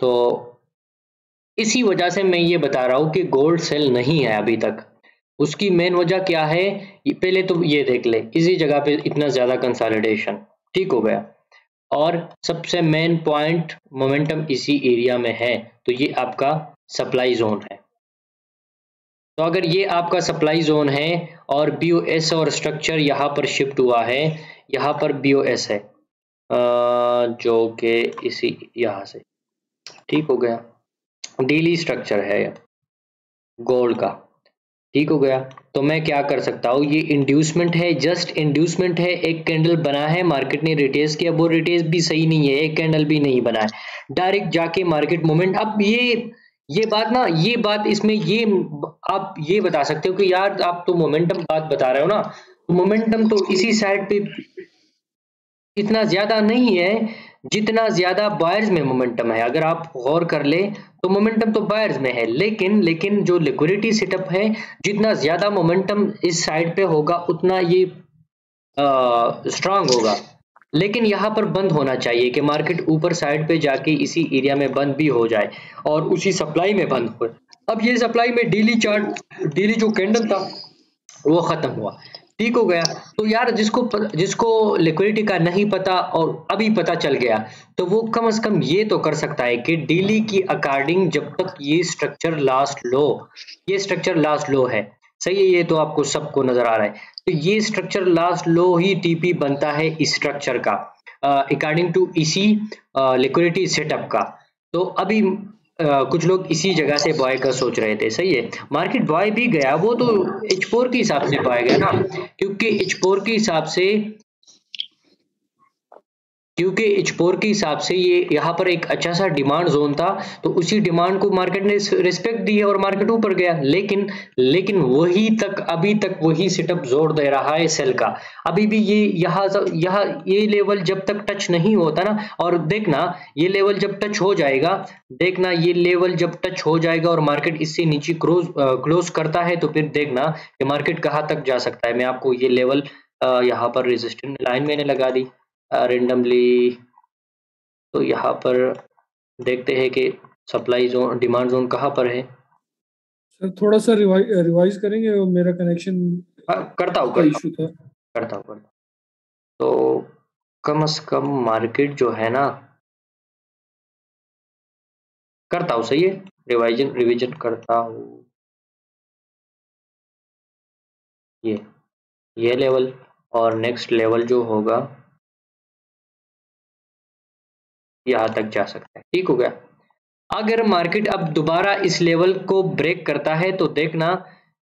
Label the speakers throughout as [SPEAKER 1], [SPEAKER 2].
[SPEAKER 1] तो इसी वजह से मैं ये बता रहा हूँ कि गोल्ड सेल नहीं है अभी तक। उसकी मेन वजह क्या है, पहले तो ये देख ले, इसी जगह पे इतना ज्यादा कंसोलिडेशन, ठीक हो गया। और सबसे मेन पॉइंट, मोमेंटम इसी एरिया में है, तो ये आपका सप्लाई जोन है। तो अगर ये आपका सप्लाई जोन है और बीओएस और स्ट्रक्चर यहाँ पर शिफ्ट हुआ है, यहाँ पर बीओएस है जो कि इसी यहाँ से, ठीक हो गया, डेली स्ट्रक्चर है गोल्ड का, ठीक हो गया। तो मैं क्या कर सकता हूँ, ये इंड्यूसमेंट है, जस्ट इंड्यूसमेंट है, एक कैंडल बना है, मार्केट ने रिटेस्ट किया, वो रिटेस्ट भी सही नहीं है, एक कैंडल भी नहीं बना है, डायरेक्ट जाके मार्केट मोमेंट। अब ये बात ना, ये बात इसमें ये आप ये बता सकते हो कि यार आप तो मोमेंटम बात बता रहे हो ना, तो मोमेंटम तो इसी साइड पे इतना ज्यादा नहीं है जितना ज्यादा बायर्स में मोमेंटम है। अगर आप गौर कर ले तो मोमेंटम तो बायर्स में है, लेकिन जो लिक्विडिटी सेटअप है, जितना ज्यादा मोमेंटम इस साइड पे होगा उतना ये स्ट्रांग होगा। लेकिन यहाँ पर बंद होना चाहिए कि मार्केट ऊपर साइड पे जाके इसी एरिया में बंद भी हो जाए और उसी सप्लाई में बंद हो। अब ये सप्लाई में डेली चार्ट, डेली जो कैंडल था वो खत्म हुआ, ठीक हो गया। तो यार जिसको लिक्विडिटी का नहीं पता और अभी पता चल गया, तो वो कम से कम ये तो कर सकता है कि डेली की अकॉर्डिंग जब तक ये स्ट्रक्चर लास्ट लो, ये स्ट्रक्चर लास्ट लो है, सही है, ये तो आपको सबको नजर आ रहा है। तो ये स्ट्रक्चर लास्ट लो ही टीपी बनता है इस स्ट्रक्चर का, अकॉर्डिंग टू इसी लिक्विडिटी सेटअप का। तो अभी कुछ लोग इसी जगह से बाय का सोच रहे थे, सही है, मार्केट बाय भी गया, वो तो H4 के हिसाब से बाय गया ना, क्योंकि H4 के हिसाब से ये यहाँ पर एक अच्छा सा डिमांड जोन था, तो उसी डिमांड को मार्केट ने रिस्पेक्ट दी है और मार्केट ऊपर गया। लेकिन वही तक, अभी तक वही सेटअप जोर दे रहा है सेल का। अभी भी ये यहाँ ये लेवल जब तक टच नहीं होता ना, और देखना ये लेवल जब टच हो जाएगा, देखना ये लेवल जब टच हो जाएगा और मार्केट इससे नीचे क्लोज करता है, तो फिर देखना कि मार्केट कहाँ तक जा सकता है। मैं आपको ये लेवल यहाँ पर रेजिस्टेंस लाइन मैंने लगा दी रेंडमली, तो यहाँ पर देखते हैं कि सप्लाई जोन, डिमांड जोन कहाँ पर है।
[SPEAKER 2] सर थोड़ा सा रिवाइज करेंगे, मेरा कनेक्शन
[SPEAKER 1] करता
[SPEAKER 2] इशू था।
[SPEAKER 1] हूँ। तो कम से कम मार्केट जो है ना, करता हूँ, सही है, रिवीजन करता हूँ। ये लेवल और नेक्स्ट लेवल जो होगा यहाँ तक जा सकता है, ठीक हो गया। अगर मार्केट अब दोबारा इस लेवल को ब्रेक करता है, तो देखना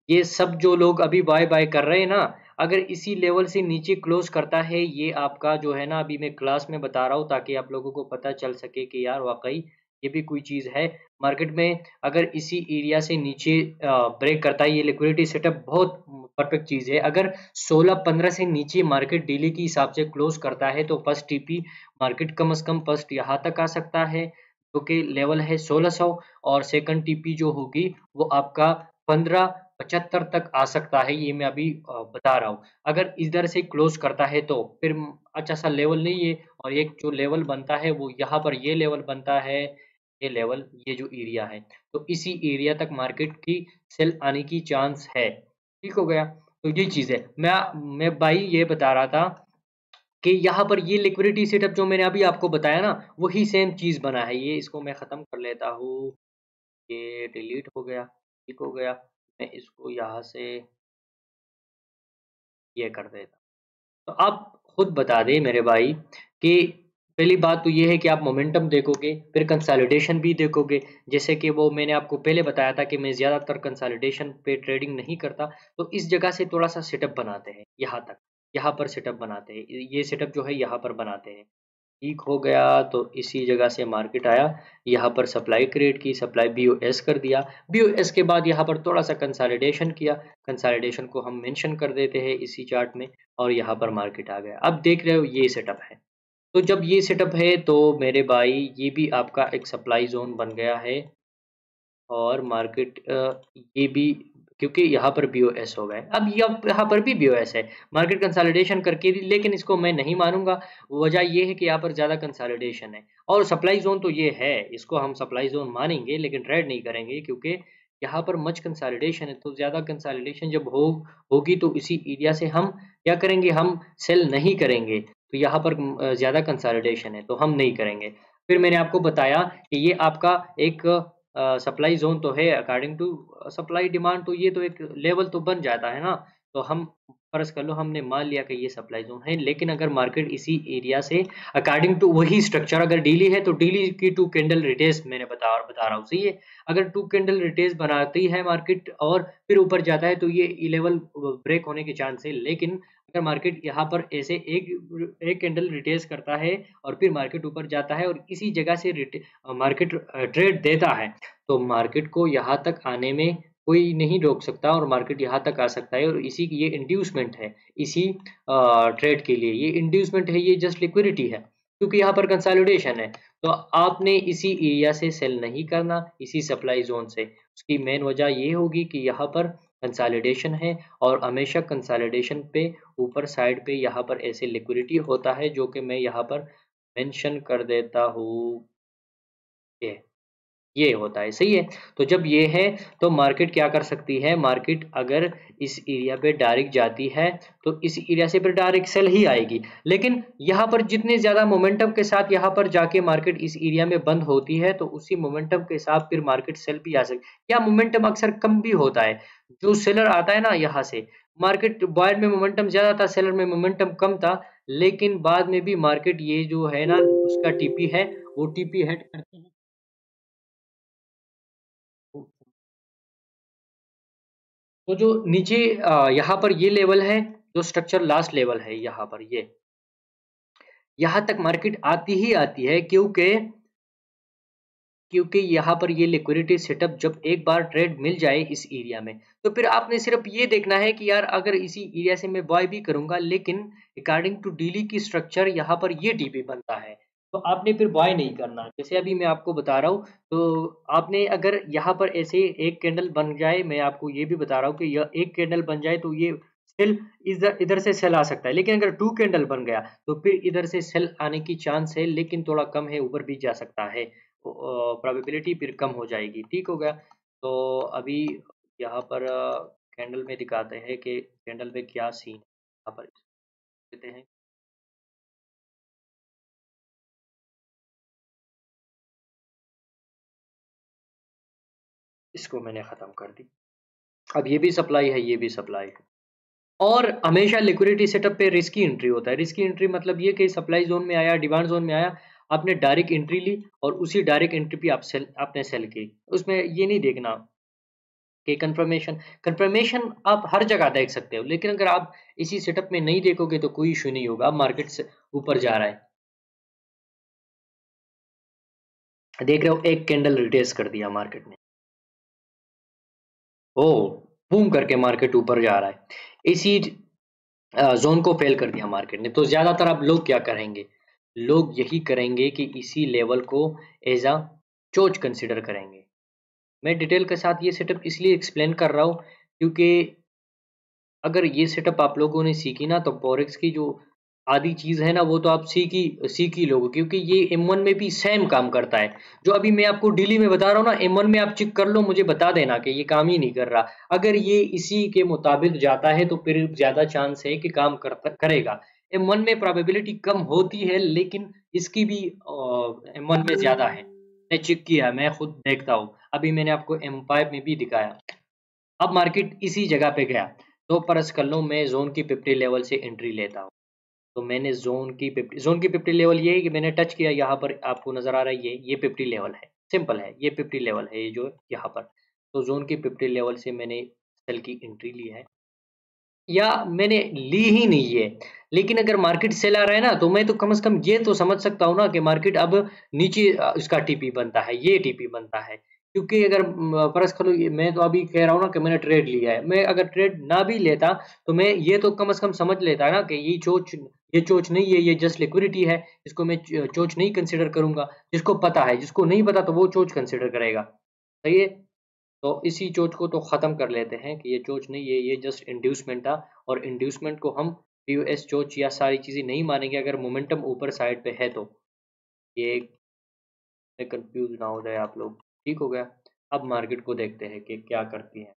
[SPEAKER 1] ये सब जो लोग अभी बाय बाय कर रहे हैं ना, अगर इसी लेवल से नीचे क्लोज करता है, ये आपका जो है ना, अभी मैं क्लास में बता रहा हूँ ताकि आप लोगों को पता चल सके कि यार वाकई ये भी कोई चीज है मार्केट में। अगर इसी एरिया से नीचे ब्रेक करता है, ये लिक्विडिटी सेटअप बहुत परफेक्ट चीज है। अगर 16-15 से नीचे मार्केट डेली के हिसाब से क्लोज करता है, तो फर्स्ट टीपी मार्केट कम से कम फर्स्ट यहाँ तक आ सकता है, जो कि लेवल है 1600, और सेकंड टीपी जो होगी वो आपका 1575 तक आ सकता है, ये मैं अभी बता रहा हूँ। अगर इधर से क्लोज करता है तो फिर अच्छा सा लेवल नहीं है, और एक जो लेवल बनता है वो यहाँ पर ये लेवल बनता है, ये लेवल, ये जो एरिया है, तो इसी एरिया तक मार्केट की सेल आने की चांस है, ठीक हो गया। तो ये चीज है, मैं भाई ये बता रहा था कि यहाँ पर ये लिक्विडिटी सेटअप जो मैंने अभी आपको बताया ना, वही सेम चीज बना है। ये इसको मैं खत्म कर लेता हूँ, ये डिलीट हो गया, ठीक हो गया। मैं इसको यहाँ से ये कर देता। तो आप खुद बता दें मेरे भाई कि पहली बात तो ये है कि आप मोमेंटम देखोगे, फिर कंसोलिडेशन भी देखोगे। जैसे कि वो मैंने आपको पहले बताया था कि मैं ज़्यादातर कंसोलिडेशन पे ट्रेडिंग नहीं करता, तो इस जगह से थोड़ा सा सेटअप बनाते हैं, यहाँ तक, यहाँ पर सेटअप बनाते हैं, ये सेटअप जो है यहाँ पर बनाते हैं, ठीक हो गया। तो इसी जगह से मार्केट आया, यहाँ पर सप्लाई क्रिएट की, सप्लाई बीओएस कर दिया, बीओएस के बाद यहाँ पर थोड़ा सा कंसोलिडेशन किया, कंसोलिडेशन को हम मेंशन कर देते हैं इसी चार्ट में, और यहाँ पर मार्केट आ गया। अब देख रहे हो ये सेटअप है, तो जब ये सेटअप है तो मेरे भाई ये भी आपका एक सप्लाई जोन बन गया है, और मार्केट ये भी क्योंकि यहाँ पर बीओएस हो गए। अब यहाँ पर भी बीओएस है, मार्केट कंसोलिडेशन करके, लेकिन इसको मैं नहीं मानूंगा। वजह ये है कि यहाँ पर ज़्यादा कंसोलिडेशन है और सप्लाई जोन तो ये है, इसको हम सप्लाई जोन मानेंगे लेकिन ट्रेड नहीं करेंगे, क्योंकि यहाँ पर मच कंसोलिडेशन है। तो ज़्यादा कंसोलिडेशन जब होगी तो इसी एरिया से हम क्या करेंगे, हम सेल नहीं करेंगे। तो यहाँ पर ज़्यादा कंसोलिडेशन है तो हम नहीं करेंगे। फिर मैंने आपको बताया कि ये आपका एक सप्लाई जोन तो है, अकॉर्डिंग टू सप्लाई डिमांड, तो ये तो एक लेवल तो बन जाता है ना। तो हम फर्ज कर लो हमने मान लिया कि ये सप्लाई जोन है, लेकिन अगर मार्केट इसी एरिया से अकॉर्डिंग टू वही स्ट्रक्चर अगर डेली है तो डेली की 2 कैंडल रिटेस मैंने बता रहा हूँ, सही है। अगर 2 कैंडल रिटेस बनाती है मार्केट और फिर ऊपर जाता है तो ये लेवल ब्रेक होने के चांस है। लेकिन अगर मार्केट यहाँ पर ऐसे एक कैंडल रिटेस करता है और फिर मार्केट ऊपर जाता है और इसी जगह से मार्केट ट्रेड देता है, तो मार्केट को यहाँ तक आने में कोई नहीं रोक सकता और मार्केट यहाँ तक आ सकता है। और इसी की ये इंड्यूसमेंट है, इसी ट्रेड के लिए ये इंड्यूसमेंट है, ये जस्ट लिक्विडिटी है, क्योंकि यहाँ पर कंसोलिडेशन है। तो आपने इसी एरिया से सेल नहीं करना, इसी सप्लाई जोन से। उसकी मेन वजह ये होगी कि यहाँ पर कंसोलिडेशन है और हमेशा कंसोलिडेशन पे ऊपर साइड पे यहाँ पर ऐसे लिक्विडिटी होता है, जो कि मैं यहाँ पर मेंशन कर देता हूँ, ये होता है, सही है। तो जब ये है तो मार्केट क्या कर सकती है, मार्केट अगर इस एरिया पे डायरेक्ट जाती है तो इस एरिया से फिर डायरेक्ट सेल ही आएगी। लेकिन यहाँ पर जितने ज्यादा मोमेंटम के साथ यहाँ पर जाके मार्केट इस एरिया में बंद होती है तो उसी मोमेंटम के साथ फिर मार्केट सेल भी आ सकती है। या मोमेंटम अक्सर कम भी होता है, जो सेलर आता है ना यहाँ से, मार्केट बायर में मोमेंटम ज्यादा था, सेलर में मोमेंटम कम था, लेकिन बाद में भी मार्केट ये जो है ना उसका टीपी है वो टीपी हेड करते हैं। तो जो नीचे यहाँ पर ये लेवल है, जो स्ट्रक्चर लास्ट लेवल है यहाँ पर, ये यहाँ तक मार्केट आती ही आती है, क्योंकि यहाँ पर ये लिक्विडिटी सेटअप जब एक बार ट्रेड मिल जाए इस एरिया में, तो फिर आपने सिर्फ ये देखना है कि यार अगर इसी एरिया से मैं बाय भी करूंगा, लेकिन अकॉर्डिंग टू डेली की स्ट्रक्चर यहाँ पर ये टीपी बनता है, तो आपने फिर बाय नहीं करना। जैसे अभी मैं आपको बता रहा हूँ, तो आपने अगर यहाँ पर ऐसे एक कैंडल बन जाए, मैं आपको ये भी बता रहा हूँ कि यह एक कैंडल बन जाए तो ये सेल इधर इधर से सेल आ सकता है, लेकिन अगर 2 कैंडल बन गया तो फिर इधर से सेल आने की चांस है, लेकिन थोड़ा कम है, ऊपर भी जा सकता है, प्रोबेबिलिटी फिर कम हो जाएगी। ठीक हो गया। तो अभी यहाँ पर कैंडल में दिखाते हैं कि कैंडल में क्या सीन है। यहाँ पर देते हैं, इसको मैंने खत्म कर दी। अब ये भी सप्लाई है, ये भी सप्लाई है। और हमेशा लिक्विडिटी सेटअप पे रिस्की एंट्री होता है। रिस्की एंट्री मतलब ये कि सप्लाई जोन में आया, डिमांड जोन में आया, आपने डायरेक्ट एंट्री ली और उसी डायरेक्ट एंट्री पे आपने सेल की। उसमें ये नहीं देखना कि कंफर्मेशन आप हर जगह देख सकते हो, लेकिन अगर आप इसी सेटअप में नहीं देखोगे तो कोई इशू नहीं होगा। मार्केट से ऊपर जा रहा है, देख रहे हो, एक कैंडल रिटेस कर दिया मार्केट ने, ओ बूम करके मार्केट ऊपर जा रहा है, इसी जोन को फेल कर दिया मार्केट ने। तो ज्यादातर अब लोग क्या करेंगे, लोग यही करेंगे कि इसी लेवल को एज अ चोच कंसिडर करेंगे। मैं डिटेल के साथ ये सेटअप इसलिए एक्सप्लेन कर रहा हूँ क्योंकि अगर ये सेटअप आप लोगों ने सीखी ना तो फॉरेक्स की जो आधी चीज है ना वो तो आप सीख ही लोगे, क्योंकि ये M1 में भी सेम काम करता है। जो अभी मैं आपको डेली में बता रहा हूँ ना, M1 में आप चेक कर लो, मुझे बता देना कि ये काम ही नहीं कर रहा। अगर ये इसी के मुताबिक जाता है तो फिर ज्यादा चांस है कि काम करेगा। M1 में प्रोबेबिलिटी कम होती है, लेकिन इसकी भी M1 में ज्यादा है। मैं चेक किया, मैं खुद देखता हूँ, अभी मैंने आपको M5 में भी दिखाया। अब मार्केट इसी जगह पे गया, तो फर्ज कर लो मैं जोन की 50 लेवल से एंट्री लेता हूँ। तो मैंने जोन की 50 लेवल ये है कि मैंने टच किया, यहाँ पर आपको नजर आ रहा है ये 50 लेवल है, सिंपल है, ये 50 लेवल है, ये जो यहाँ पर। तो जोन की 50 लेवल से मैंने सेल की एंट्री ली है, या मैंने ली ही नहीं है, लेकिन अगर मार्केट सेल आ रहा है ना तो मैं तो कम से कम ये तो समझ सकता हूँ ना कि मार्केट अब नीचे इसका टीपी बनता है, ये टीपी बनता है। क्योंकि अगर फर्ज करो मैं तो अभी कह रहा हूँ ना कि मैंने ट्रेड लिया है, मैं अगर ट्रेड ना भी लेता तो मैं ये तो कम से कम समझ लेता ना कि ये चोच नहीं है, ये जस्ट लिक्विडिटी है, इसको मैं चोच नहीं कंसिडर करूंगा। जिसको पता है, जिसको नहीं पता तो वो चोच कंसिडर करेगा, सही है। तो इसी चोच को तो ख़त्म कर लेते हैं कि ये चोच नहीं है, ये जस्ट इंड्यूसमेंट था और इंड्यूसमेंट को हम पीओएस चोच या सारी चीज़ें नहीं मानेंगे अगर मोमेंटम ऊपर साइड पे है तो। ये कंफ्यूज ना हो जाए आप लोग। ठीक हो गया। अब मार्केट को देखते हैं कि क्या करती है।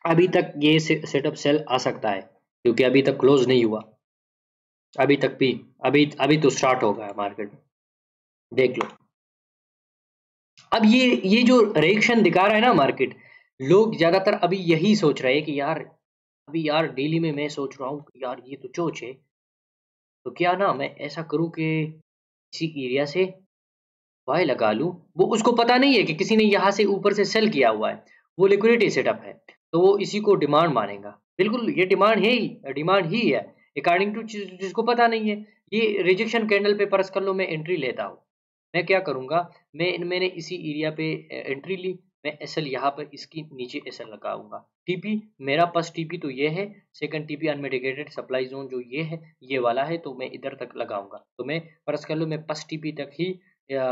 [SPEAKER 1] अभी तक ये सेटअप सेल आ सकता है क्योंकि अभी तक क्लोज नहीं हुआ। अभी तक भी अभी अभी तो स्टार्ट हो गया मार्केट। देख लो। अब ये जो रिएक्शन दिखा रहा है ना मार्केट, लोग ज्यादातर अभी यही सोच रहे हैं कि यार अभी यार डेली में मैं सोच रहा हूँ कि यार ये तो चोच है, तो क्या ना मैं ऐसा करूँ कि इसी एरिया से बाय लगा लूँ। वो उसको पता नहीं है कि किसी ने यहाँ से ऊपर से सेल किया हुआ है, वो लिक्विडिटी सेटअप है, तो वो इसी को डिमांड मानेगा। बिल्कुल ये डिमांड ही है अकॉर्डिंग टू जिसको पता नहीं है। ये रिजेक्शन कैंडल पे परस कर लो, मैं एंट्री लेता हूँ। मैं क्या करूँगा, मैंने इसी एरिया पे एंट्री ली, मैं एसएल यहाँ पर इसकी नीचे एसएल लगाऊंगा। टीपी मेरा फर्स्ट टीपी तो ये है, second TP unmitigated supply zone जो ये है, ये वाला है, तो मैं इधर तक लगाऊंगा। तो मैं फर्स्ट कर लो मैं फर्स्ट टीपी तक ही या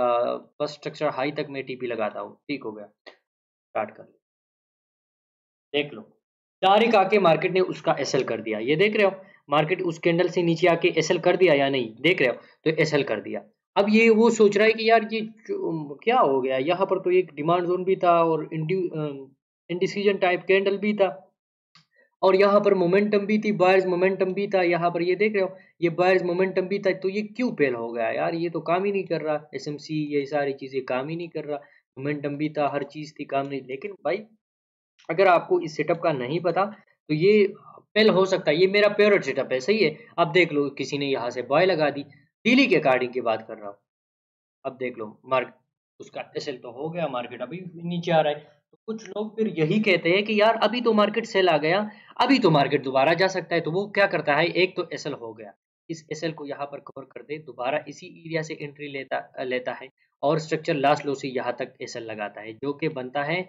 [SPEAKER 1] फर्स्ट स्ट्रक्चर हाई तक मैं टीपी लगाता हूँ। ठीक हो गया। स्टार्ट कर लो। देख लो डायरेक्ट आके मार्केट ने उसका एसएल कर दिया। ये देख रहे हो मार्केट उस कैंडल से नीचे आके एसएल कर दिया या नहीं, देख रहे हो? तो एसएल कर दिया। अब ये वो सोच रहा है कि यार ये क्या हो गया, यहाँ पर तो एक डिमांड जोन भी था और इंडिसीजन टाइप कैंडल भी था और यहाँ पर मोमेंटम भी थी, बायर्स मोमेंटम भी था। यहाँ पर ये देख रहे हो ये बायर्स मोमेंटम भी था, तो ये क्यों फेल हो गया यार? ये तो काम ही नहीं कर रहा, एसएमसी ये सारी चीजें काम ही नहीं कर रहा। मोमेंटम भी था, हर चीज थी, काम नहीं। लेकिन भाई अगर आपको इस सेटअप का नहीं पता तो ये फेल हो सकता है। ये मेरा फेवरेट सेटअप है, सही है। अब देख लो किसी ने यहाँ से बाय लगा दी, डेली के अकॉर्डिंग की बात कर रहा हूँ। अब देख लो मार्केट उसका एसएल तो हो गया, मार्केट अभी नीचे आ रहा है। तो कुछ लोग फिर यही कहते हैं कि यार अभी तो मार्केट सेल आ गया, अभी तो मार्केट दोबारा जा सकता है। तो वो क्या करता है, एक तो एसएल हो गया, इस एसएल को यहाँ पर कवर कर दे, दोबारा इसी एरिया से एंट्री लेता लेता है और स्ट्रक्चर लास्ट लो से यहाँ तक एसएल लगाता है, जो कि बनता है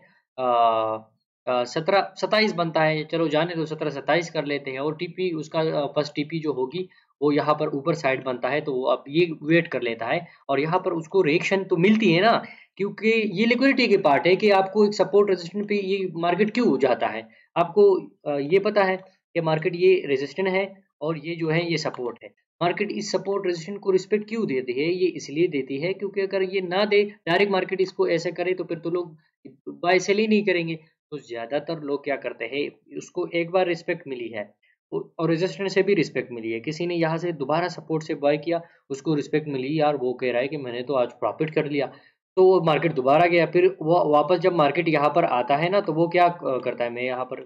[SPEAKER 1] 17-27 बनता है। चलो जाने दो, 17-27 कर लेते हैं। और टीपी उसका फर्स्ट टीपी जो होगी वो यहाँ पर ऊपर साइड बनता है, तो वो अब ये वेट कर लेता है और यहाँ पर उसको रिएक्शन तो मिलती है ना, क्योंकि ये लिक्विडिटी के पार्ट है कि आपको एक सपोर्ट रेजिस्टेंस पे ये मार्केट क्यों जाता है। आपको ये पता है कि मार्केट ये रेजिस्टेंस है और ये जो है ये सपोर्ट है। मार्केट इस सपोर्ट रेजिस्टेंस को रिस्पेक्ट क्यों देती है? ये इसलिए देती है क्योंकि अगर ये ना दे, डायरेक्ट मार्केट इसको ऐसे करे, तो फिर तो लोग बाय सेल ही नहीं करेंगे। तो ज्यादातर लोग क्या करते हैं, उसको एक बार रिस्पेक्ट मिली है और रेजिस्टेंस से भी रिस्पेक्ट मिली है, किसी ने यहाँ से दोबारा सपोर्ट से बाय किया, उसको रिस्पेक्ट मिली, यार वो कह रहा है कि मैंने तो आज प्रॉफिट कर लिया, तो वो मार्केट दोबारा गया। फिर वो वापस जब मार्केट यहाँ पर आता है ना, तो वो क्या करता है, मैं यहाँ पर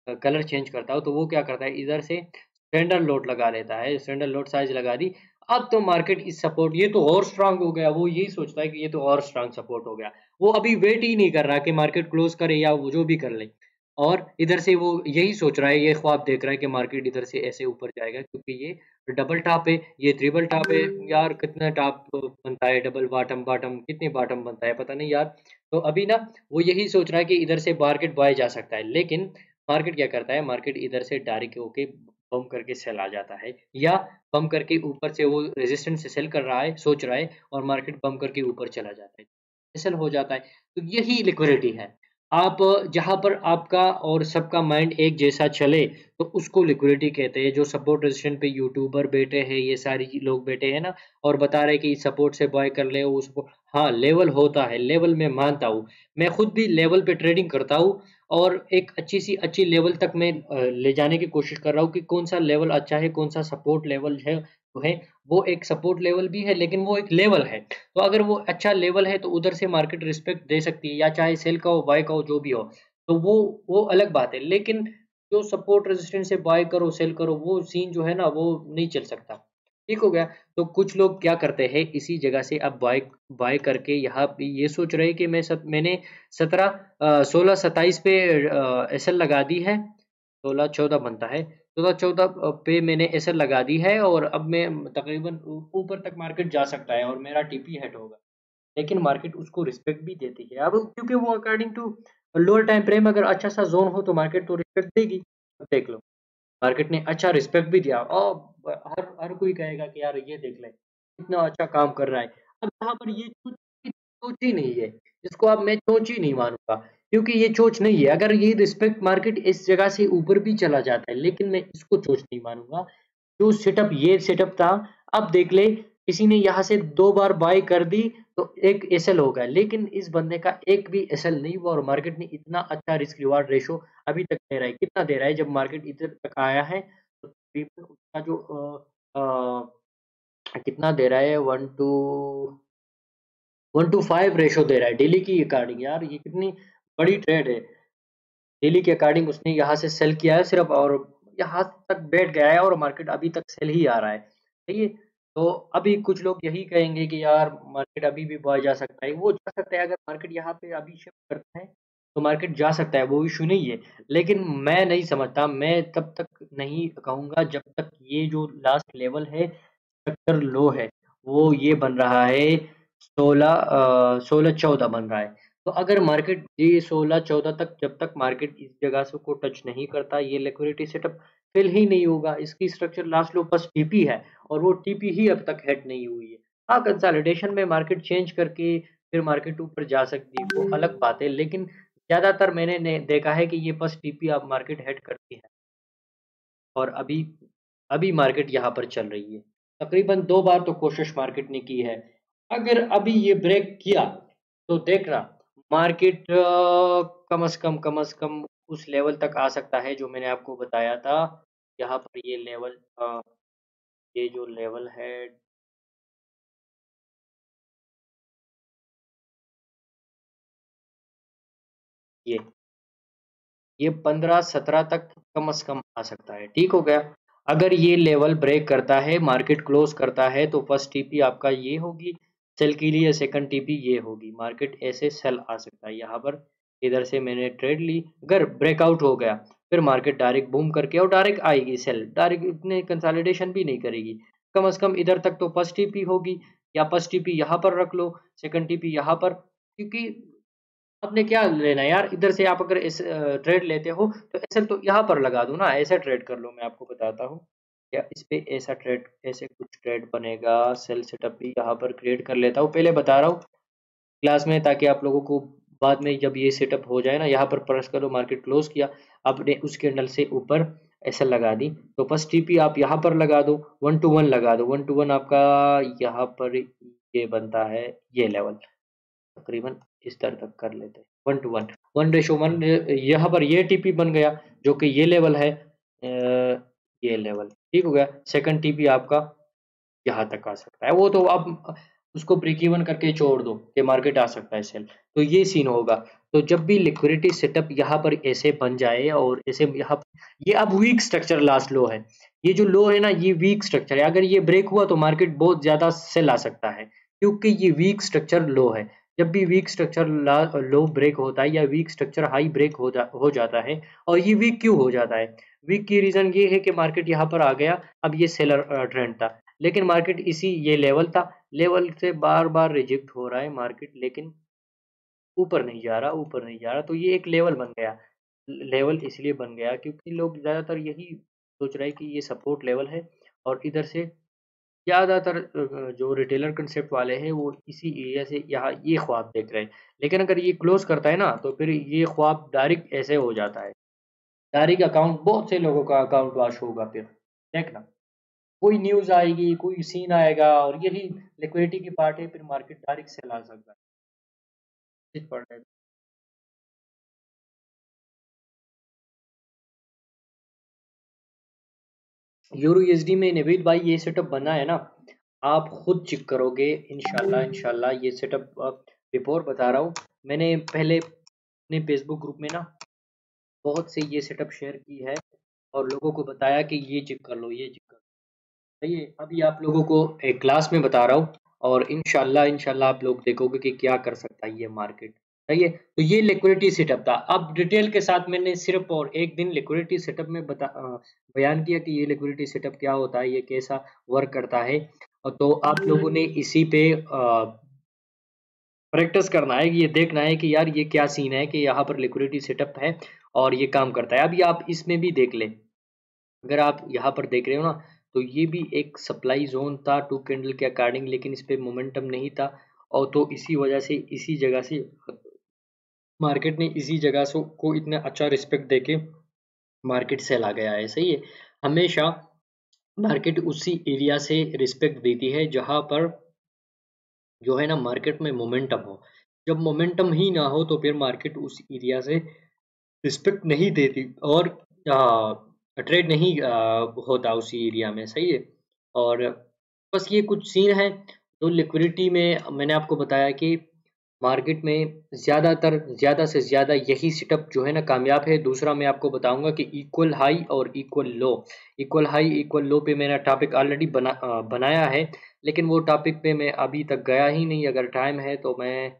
[SPEAKER 1] कलर चेंज करता हूँ, तो वो क्या करता है, इधर से स्टैंडर्ड लोड लगा लेता है, स्टैंडर्ड लोड साइज लगा दी। अब तो मार्केट इस सपोर्ट, ये तो और स्ट्रांग हो गया, वो यही सोचता है कि ये तो और स्ट्रांग सपोर्ट हो गया। वो अभी वेट ही नहीं कर रहा कि मार्केट क्लोज करे या वो जो भी कर ले, और इधर से वो यही सोच रहा है, ये ख्वाब देख रहा है कि मार्केट इधर से ऐसे ऊपर जाएगा, क्योंकि ये डबल टॉप है, ये ट्रिपल टॉप है। यार कितना टॉप बनता है, डबल बॉटम, बॉटम कितने बॉटम बनता है पता नहीं यार। तो अभी ना वो यही सोच रहा है कि इधर से मार्केट बाय जा सकता है, लेकिन मार्केट क्या करता है, मार्केट इधर से डायरेक्ट होके बम करके सेल आ जाता है, या बम करके ऊपर से वो रेजिस्टेंस से सेल कर रहा है, सोच रहा है, और मार्केट बम करके ऊपर चला जाता है, सेल हो जाता है। तो यही लिक्विडिटी है। आप जहाँ पर आपका और सबका माइंड एक जैसा चले, तो उसको लिक्विडिटी कहते हैं। जो सपोर्ट रेजिस्टेंस पे यूट्यूबर बैठे हैं, ये सारी लोग बैठे हैं ना, और बता रहे हैं कि सपोर्ट से बाय कर ले, वो सपोर्ट, हाँ लेवल होता है, लेवल मैं मानता हूँ, मैं खुद भी लेवल पे ट्रेडिंग करता हूँ और एक अच्छी लेवल तक मैं ले जाने की कोशिश कर रहा हूँ कि कौन सा लेवल अच्छा है, कौन सा सपोर्ट लेवल है। वो एक सपोर्ट लेवल भी है, लेकिन वो एक लेवल है। तो अगर वो अच्छा लेवल है तो उधर से मार्केट रिस्पेक्ट दे सकती है, या चाहे सेल का हो बाय का हो जो भी हो, तो वो अलग बात है। लेकिन जो सपोर्ट रेजिस्टेंस से बाय करो सेल करो, वो सीन जो है ना वो नहीं चल सकता। ठीक हो गया। तो कुछ लोग क्या करते हैं, इसी जगह से अब बाय बाय करके यहाँ पे ये सोच रहे हैं कि मैंने 16-27 पे एसएल लगा दी है, 16-14 बनता है, 16-14 पे मैंने एसएल लगा दी है, और अब मैं तकरीबन ऊपर तक मार्केट जा सकता है और मेरा टीपी हिट होगा। लेकिन मार्केट उसको रिस्पेक्ट भी देती है, अब क्योंकि वो according to lower time frame अगर अच्छा सा जोन हो तो मार्केट तो रिस्पेक्ट देगी। अब देख लो मार्केट ने अच्छा रिस्पेक्ट भी दिया, और हर हर कोई कहेगा कि यार ये देख ले कितना अच्छा काम कर रहा है। अब यहाँ पर ये कुछ सोच ही नहीं है, इसको अब मैं चोंच ही नहीं मानूंगा, क्योंकि ये चोच नहीं है। अगर ये रिस्पेक्ट मार्केट इस जगह से ऊपर भी चला जाता है, लेकिन मैं इसको चोच नहीं मानूंगा। जो सेटअप ये सेटअप था, अब देख ले, किसी ने यहाँ से 2 बार बाय कर दी तो एक एसएल हो गया, लेकिन इस बंदे का एक भी एसएल नहीं हुआ और मार्केट ने इतना अच्छा रिस्क रिवार्ड रेशो अभी तक दे रहा है। कितना दे रहा है? जब मार्केट इधर तक आया है तो तकरीबन उसका जो कितना दे रहा है, 1:5 रेशो दे रहा है डेली की अकॉर्डिंग। यार ये कितनी बड़ी ट्रेड है। डेली के अकॉर्डिंग उसने यहाँ से सेल किया है सिर्फ, और यहाँ तक बैठ गया है और मार्केट अभी तक सेल ही आ रहा है। सही है। तो अभी कुछ लोग यही कहेंगे कि यार मार्केट अभी भी बढ़ जा सकता है, वो जा सकता है। अगर मार्केट यहाँ पे अभी शिफ्ट करता है तो मार्केट जा सकता है, वो इशू नहीं है। लेकिन मैं नहीं समझता, मैं तब तक नहीं कहूंगा जब तक ये जो लास्ट लेवल है स्ट्रक्चर लो है, वो ये बन रहा है 16-14 बन रहा है। तो अगर मार्केट ये 16-14 तक, जब तक मार्केट इस जगह से को टच नहीं करता, ये लिक्विडिटी सेटअप फिल ही नहीं होगा। इसकी स्ट्रक्चर लास्ट लो बस टीपी है और वो टीपी ही अब तक हेड नहीं हुई है। हाँ, कंसोलिडेशन में मार्केट चेंज करके फिर मार्केट ऊपर जा सकती है, वो अलग बात है। लेकिन ज्यादातर मैंने देखा है कि ये बस टीपी अब मार्केट हेड करती है और अभी अभी मार्केट यहाँ पर चल रही है। तकरीबन 2 बार तो कोशिश मार्केट ने की है। अगर अभी ये ब्रेक किया तो देखना मार्केट कम से कम उस लेवल तक आ सकता है जो मैंने आपको बताया था। यहाँ पर ये लेवल, ये जो लेवल है, ये ये 15-17 तक कम से कम आ सकता है। ठीक हो गया। अगर ये लेवल ब्रेक करता है, मार्केट क्लोज करता है, तो फर्स्ट टीपी आपका ये होगी सेल के लिए, सेकंड टीपी ये होगी। मार्केट ऐसे सेल आ सकता है यहाँ पर। इधर से मैंने ट्रेड ली, अगर ब्रेकआउट हो गया फिर मार्केट डायरेक्ट बूम करके और डायरेक्ट आएगी सेल, डायरेक्ट इतने कंसोलिडेशन भी नहीं करेगी। कम से कम इधर तक तो फर्स्ट टीपी होगी, या फर्स्ट टीपी यहाँ पर रख लो, सेकंड टीपी यहाँ पर। क्योंकि आपने क्या लेना है यार, इधर से आप अगर इस ट्रेड लेते हो तो ऐसे तो यहाँ पर लगा दो ना, ऐसा ट्रेड कर लो। मैं आपको बताता हूँ या इस पे ऐसा ट्रेड, ऐसे कुछ ट्रेड बनेगा। सेल सेटअप भी यहाँ पर क्रिएट कर लेता हूँ, पहले बता रहा हूँ क्लास में, ताकि आप लोगों को बाद में जब ये सेटअप हो जाए ना, यहाँ पर प्रेस करो, मार्केट क्लोज किया, आपने उस कैंडल से ऊपर ऐसा लगा दी, तो फर्स्ट टीपी आप यहाँ पर लगा दो, 1 to 1 लगा दो। 1 to 1 आपका यहाँ पर ये बनता है, ये लेवल तकरीबन इस तरह तक कर लेते हैं। 1 to 1, 1:1 यहाँ पर ये टीपी बन गया, जो कि ये लेवल है, ये लेवल ठीक हो गया। सेकंड टीपी आपका यहाँ तक आ सकता है, वो तो आप उसको ब्रेक इवन करके छोड़ दो कि मार्केट आ सकता है सेल। तो ये सीन होगा। तो जब भी लिक्विडिटी सेटअप यहाँ पर ऐसे बन जाए और ऐसे यहाँ, ये अब वीक स्ट्रक्चर लास्ट लो है, ये जो लो है ना, ये वीक स्ट्रक्चर है। अगर ये ब्रेक हुआ तो मार्केट बहुत ज्यादा सेल आ सकता है, क्योंकि ये वीक स्ट्रक्चर लो है। जब भी वीक स्ट्रक्चर लो ब्रेक होता है या वीक स्ट्रक्चर हाई ब्रेक हो जाता है, और ये वीक क्यों हो जाता है? वीक की रीजन ये है कि मार्केट यहाँ पर आ गया, अब ये सेलर ट्रेंड था, लेकिन मार्केट इसी ये लेवल था, लेवल से बार बार रिजेक्ट हो रहा है मार्केट, लेकिन ऊपर नहीं जा रहा, ऊपर नहीं जा रहा। तो ये एक लेवल बन गया। लेवल इसलिए बन गया क्योंकि लोग ज़्यादातर यही सोच रहे हैं कि ये सपोर्ट लेवल है, और इधर से ज़्यादातर जो रिटेलर कंसेप्ट वाले हैं वो इसी एरिया से यहाँ ये ख्वाब देख रहे हैं। लेकिन अगर ये क्लोज करता है ना, तो फिर ये ख्वाब डायरेक्ट ऐसे हो जाता है, डायरेक्ट अकाउंट, बहुत से लोगों का अकाउंट वॉश होगा। फिर देखना कोई न्यूज़ आएगी, कोई सीन आएगा, और यही लिक्विडिटी की पार्ट है, फिर मार्केट डायरेक्ट सेल आ सकता है। ठीक पड़ रहा है। यूरो यूएसडी में नवीद भाई ये सेटअप बना है ना, आप खुद चेक करोगे इंशाल्लाह। इंशाल्लाह ये सेटअप बिफोर बता रहा हूँ, मैंने पहले अपने फेसबुक ग्रुप में ना बहुत से ये सेटअप शेयर की है और लोगों को बताया कि ये चेक कर लो, ये चेक कर लो। सही है। अभी आप लोगों को एक क्लास में बता रहा हूँ, और इंशाल्लाह इंशाल्लाह आप लोग देखोगे कि क्या कर सकता है ये मार्केट। सही है। तो ये लिक्विडिटी सेटअप था। अब डिटेल के साथ मैंने सिर्फ और एक दिन लिक्विडिटी सेटअप में बयान किया कि ये लिक्विडिटी सेटअप क्या होता है, ये कैसा वर्क करता है। और तो आप लोगों ने इसी पे प्रैक्टिस करना है, ये देखना है कि यार ये क्या सीन है कि यहाँ पर लिक्विडिटी सेटअप है और ये काम करता है। अभी आप इसमें भी देख लें, अगर आप यहाँ पर देख रहे हो ना, तो ये भी एक सप्लाई जोन था 2 कैंडल के अकॉर्डिंग, लेकिन इस पे मोमेंटम नहीं था, और तो इसी वजह से इसी जगह से मार्केट ने इसी जगह से को इतना अच्छा रिस्पेक्ट देके मार्केट सेल आ गया है। सही है, हमेशा मार्केट उसी एरिया से रिस्पेक्ट देती है जहां पर जो है ना मार्केट में मोमेंटम हो। जब मोमेंटम ही ना हो तो फिर मार्केट उस एरिया से रिस्पेक्ट नहीं देती और ट्रेड नहीं होता उसी एरिया में। सही है, और बस ये कुछ सीन है। तो लिक्विडिटी में मैंने आपको बताया कि मार्केट में ज़्यादा से ज़्यादा यही सेटअप जो है ना कामयाब है। दूसरा मैं आपको बताऊंगा कि इक्वल हाई और इक्वल हाई इक्वल लो पे मैंने टॉपिक ऑलरेडी बनाया है, लेकिन वो टॉपिक पे मैं अभी तक गया ही नहीं। अगर टाइम है तो मैं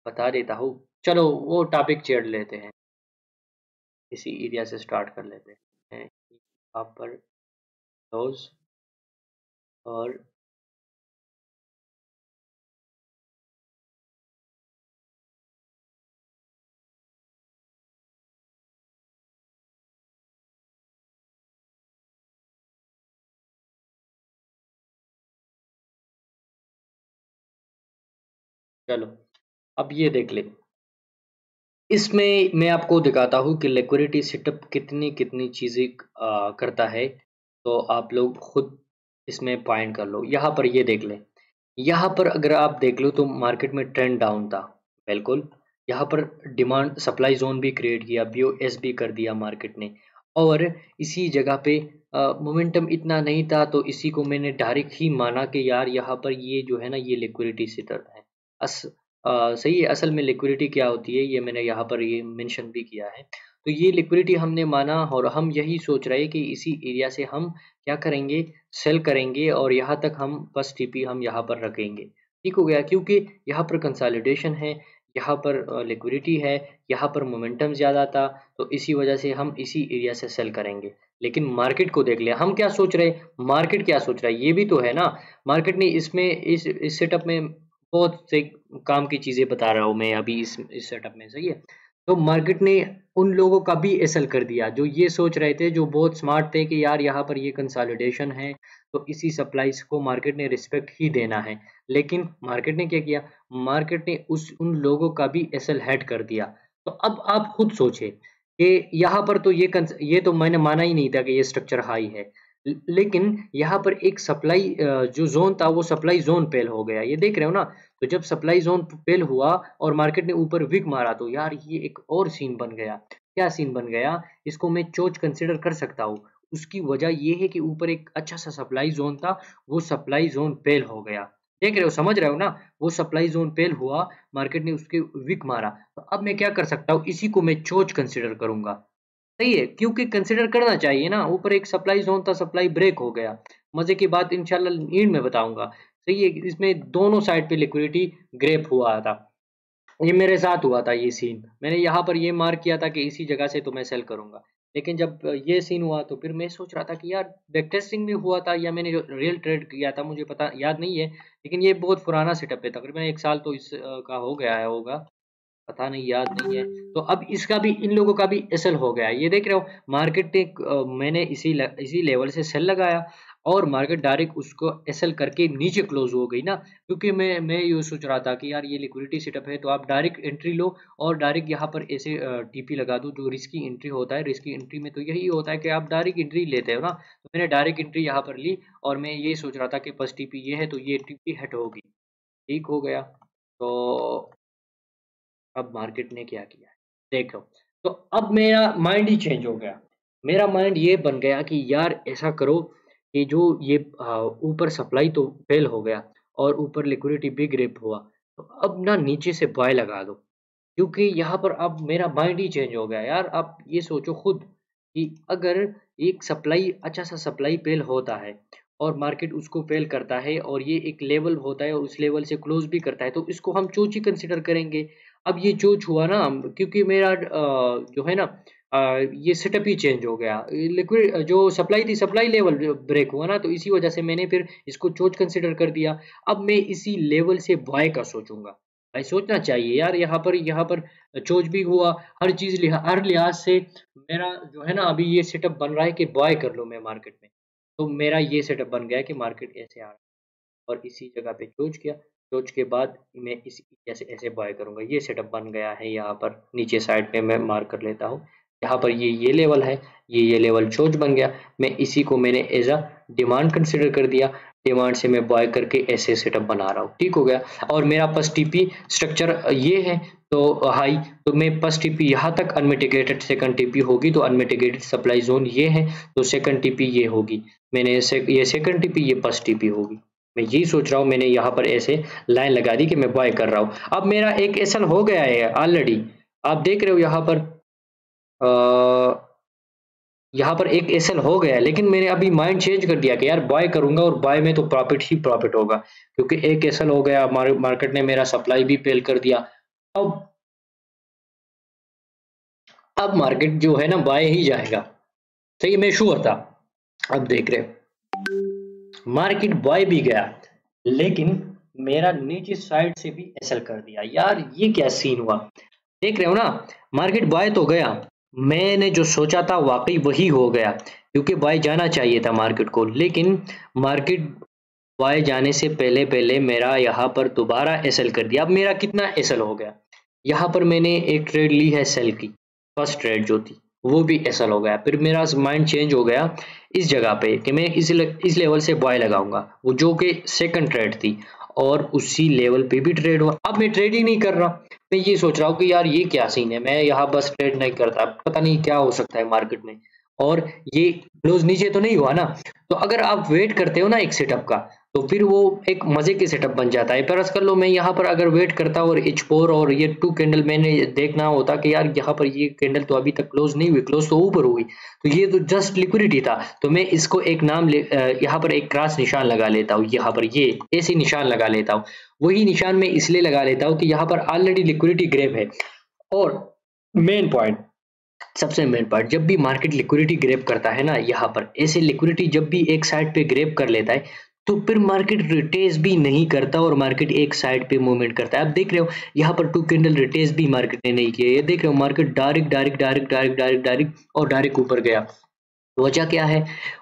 [SPEAKER 1] बता देता हूँ। चलो वो टॉपिक छेड़ लेते हैं, इसी एरिया से स्टार्ट कर लेते हैं। यहाँ पर क्लोज और चलो अब ये देख ले। इसमें मैं आपको दिखाता हूँ कि लिक्विडिटी सेटअप कितनी कितनी चीज़ें करता है, तो आप लोग खुद इसमें पॉइंट कर लो। यहाँ पर ये देख लें, यहाँ पर अगर आप देख लो तो मार्केट में ट्रेंड डाउन था, बिल्कुल। यहाँ पर डिमांड सप्लाई जोन भी क्रिएट किया, बीओएस भी कर दिया मार्केट ने, और इसी जगह पे मोमेंटम इतना नहीं था, तो इसी को मैंने डायरेक्ट ही माना कि यार यहाँ पर ये जो है ना ये लिक्विडिटी सेटअप है। सही है, असल में लिक्विडिटी क्या होती है ये मैंने यहाँ पर ये मेंशन भी किया है। तो ये लिक्विडिटी हमने माना और हम यही सोच रहे हैं कि इसी एरिया से हम क्या करेंगे, सेल करेंगे और यहाँ तक हम बस टीपी हम यहाँ पर रखेंगे। ठीक हो गया, क्योंकि यहाँ पर कंसोलिडेशन है, यहाँ पर लिक्विडिटी है, यहाँ पर मोमेंटम ज़्यादा था, तो इसी वजह से हम इसी एरिया से सेल करेंगे। लेकिन मार्केट को देख लिया, हम क्या सोच रहे हैं, मार्केट क्या सोच रहा है ये भी तो है ना। मार्केट ने इसमें इस सेटअप में बहुत से काम की चीज़ें बता रहा हूँ मैं अभी इस सेटअप में। सही है, तो मार्केट ने उन लोगों का भी एसएल कर दिया जो ये सोच रहे थे, जो बहुत स्मार्ट थे कि यार यहाँ पर ये कंसोलिडेशन है, तो इसी सप्लाईज को मार्केट ने रिस्पेक्ट ही देना है। लेकिन मार्केट ने क्या किया, मार्केट ने उन लोगों का भी एसएल हेड कर दिया। तो अब आप खुद सोचे कि यहाँ पर तो ये तो मैंने माना ही नहीं था कि ये स्ट्रक्चर हाई है, लेकिन यहाँ पर एक सप्लाई जो जोन था वो सप्लाई जोन फेल हो गया, ये देख रहे हो ना। तो जब सप्लाई जोन फेल हुआ और मार्केट ने ऊपर विक मारा, तो यार ये एक और सीन बन गया। क्या सीन बन गया, इसको मैं चोच कंसिडर कर सकता हूँ। उसकी वजह ये है कि ऊपर एक अच्छा सा सप्लाई जोन था, वो सप्लाई जोन फेल हो गया। देख रहे हो, समझ रहे हो ना, वो सप्लाई जोन फेल हुआ, मार्केट ने उसके विक मारा। तो अब मैं क्या कर सकता हूँ, इसी को मैं चोच कंसिडर करूंगा। सही है, क्योंकि कंसिडर करना चाहिए ना, ऊपर एक सप्लाई जोन था, सप्लाई ब्रेक हो गया। मजे की बात इंशाल्लाह नीड में बताऊंगा। सही है, इसमें दोनों साइड पे लिक्विडिटी ग्रेप हुआ था। ये मेरे साथ हुआ था ये सीन, मैंने यहाँ पर ये मार्क किया था कि इसी जगह से तो मैं सेल करूंगा। लेकिन जब ये सीन हुआ तो फिर मैं सोच रहा था कि यार बैक टेस्टिंग भी हुआ था या मैंने जो रियल ट्रेड किया था मुझे पता याद नहीं है, लेकिन ये बहुत पुराना सेटअप है, तकरीबन 1 साल तो इस का हो गया है होगा, पता नहीं, याद नहीं है। तो अब इसका भी इन लोगों का भी एसएल हो गया है, ये देख रहे हो। मार्केट ने मैंने इसी लेवल से सेल लगाया और मार्केट डायरेक्ट उसको एसएल करके नीचे क्लोज हो गई ना, क्योंकि मैं ये सोच रहा था कि यार ये लिक्विडिटी सेटअप है तो आप डायरेक्ट एंट्री लो और डायरेक्ट यहाँ पर ऐसे टीपी लगा दो। जो रिस्की एंट्री होता है, रिस्की एंट्री में तो यही होता है कि आप डायरेक्ट एंट्री लेते हो ना, तो मैंने डायरेक्ट एंट्री यहाँ पर ली और मैं ये सोच रहा था कि बस टीपी ये है तो ये टीपी हट होगी। ठीक हो गया। तो अब मार्केट ने क्या किया है, देखो। तो अब मेरा माइंड ही चेंज हो गया। मेरा माइंड ये बन गया कि यार ऐसा करो कि जो ये ऊपर सप्लाई तो फेल हो गया और ऊपर लिक्विडिटी भी ग्रिप हुआ, तो अब ना नीचे से बाय लगा दो। क्योंकि यहाँ पर अब मेरा माइंड ही चेंज हो गया यार। आप ये सोचो खुद कि अगर एक सप्लाई अच्छा सा सप्लाई फेल होता है और मार्केट उसको फेल करता है और ये एक लेवल होता है और उस लेवल से क्लोज भी करता है, तो इसको हम चोच ही कंसिडर करेंगे। अब ये चोच हुआ ना, क्योंकि मेरा जो है ना ये सेटअप ही चेंज हो गया। लिक्विड जो सप्लाई थी, सप्लाई लेवल ब्रेक हुआ ना, तो इसी वजह से मैंने फिर इसको चोच कंसिडर कर दिया। अब मैं इसी लेवल से बाय का सोचूंगा। भाई सोचना चाहिए यार, यहाँ पर चोच भी हुआ, हर लिहाज से मेरा जो है ना अभी ये सेटअप बन रहा है कि बाय कर लो मैं मार्केट में। तो मेरा ये सेटअप बन गया है कि मार्केट ऐसे आ रहा है और इसी जगह पे चोच किया। सोच के बाद मैं इस ऐसे ऐसे बाय करूंगा। ये सेटअप बन गया है, यहाँ पर नीचे साइड पे मैं मार्क कर लेता हूँ। यहाँ पर ये लेवल है, ये लेवल चोच बन गया। मैं इसी को मैंने एज अ डिमांड कंसिडर कर दिया। डिमांड से मैं बाय करके ऐसे सेटअप बना रहा हूँ, ठीक हो गया। और मेरा पस टीपी स्ट्रक्चर ये है, तो हाई, तो मैं पस टीपी यहाँ तक अनमिटिगेटेड सेकंड टीपी होगी, तो अनमिटिगेटेड सप्लाई जोन ये है, तो सेकंड टीपी ये होगी। मैंने ये सेकंड टीपी, ये पस टीपी होगी। मैं यही सोच रहा हूँ, मैंने यहाँ पर ऐसे लाइन लगा दी कि मैं बाय कर रहा हूँ। अब मेरा एक एसएल हो गया है ऑलरेडी, आप देख रहे हो यहाँ पर यहाँ पर एक एसएल हो गया है, लेकिन मैंने अभी माइंड चेंज कर दिया कि यार बाय करूंगा, और बाय में तो प्रॉफिट ही प्रॉफिट होगा, क्योंकि एक एसएल हो गया, मार्केट ने मेरा सप्लाई भी फेल कर दिया। अब मार्केट जो है ना बाय ही जाएगा, सही, मैं श्योर था। अब देख रहे मार्केट बाय भी गया, लेकिन मेरा नीचे साइड से भी एसएल कर दिया। यार ये क्या सीन हुआ, देख रहे हो ना। मार्केट बाय तो गया, मैंने जो सोचा था वाकई वही हो गया, क्योंकि बाय जाना चाहिए था मार्केट को, लेकिन मार्केट बाय जाने से पहले पहले मेरा यहाँ पर दोबारा एसएल कर दिया। अब मेरा कितना एसएल हो गया, यहाँ पर मैंने एक ट्रेड ली है सेल की, फर्स्ट ट्रेड जो थी वो भी एसएल हो गया। फिर मेरा माइंड चेंज हो गया इस जगह पे कि मैं इस लेवल से बाय लगाऊंगा, वो जो कि सेकंड ट्रेड थी, और उसी लेवल पे भी ट्रेड हुआ। अब मैं ट्रेड ही नहीं कर रहा, मैं ये सोच रहा हूँ कि यार ये क्या सीन है, मैं यहाँ बस ट्रेड नहीं करता, पता नहीं क्या हो सकता है मार्केट में, और ये क्लोज नीचे तो नहीं हुआ ना। तो अगर आप वेट करते हो ना एक सेटअप का, तो फिर वो एक मजे की सेटअप बन जाता है। फर्ज कर लो मैं यहाँ पर अगर वेट करता और H4 और ये 2 कैंडल मैंने देखना होता कि यार यहाँ पर ये कैंडल तो अभी तक क्लोज नहीं हुई, क्लोज तो ऊपर हुई, तो ये तो जस्ट लिक्विडिटी था, तो मैं इसको एक नाम यहाँ पर एक क्रॉस निशान लगा लेता हूँ, यहाँ पर ये ऐसे निशान लगा लेता हूँ। वही निशान मैं इसलिए लगा लेता हूँ कि यहाँ पर ऑलरेडी लिक्विडिटी ग्रैब है। और मेन पॉइंट, सबसे मेन पार्ट, जब भी मार्केट लिक्विडिटी ग्रैब करता है ना, यहाँ पर ऐसे लिक्विडिटी जब भी एक साइड पे ग्रैब कर लेता है, तो फिर मार्केट रिटेस भी नहीं करता और मार्केट एक साइड पे मूवमेंट करता है। आप देख रहे हो यहाँ पर 2 कैंडल रिटेस भी मार्केट ने नहीं किया, ये देख रहे हो market direct direct direct direct direct direct और डायरेक्ट ऊपर गया। वजह क्या है,